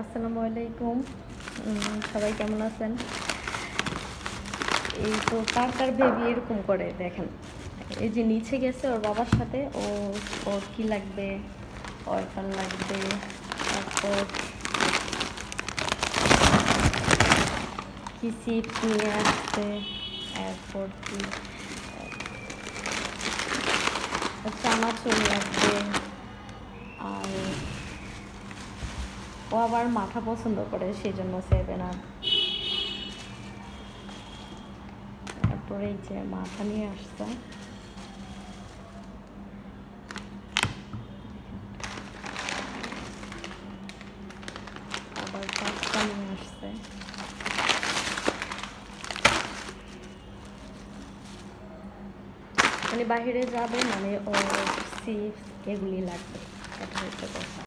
আসসালামু আলাইকুম। সবাই কেমন আছেন? এই তো কার কার বেবি এরকম করে দেখেন, এই যে নিচে গেছে ওর বাবার সাথে, ওর কি লাগবে, অর্ফান লাগবে, তারপর কি চিপস নিয়ে আসছে, এরপর কি চানাচুর লাগবে, আর ও আবার মাঠা পছন্দ করে, সেই জন্য 7 আপ। তারপরে এই যে মাথা নিয়ে আসছে, আবার পাস্তা নিয়ে আসছে। মানে বাহিরে যাবে, মানে ও চিপস এগুলি লাগবে, এটা হচ্ছে কথা।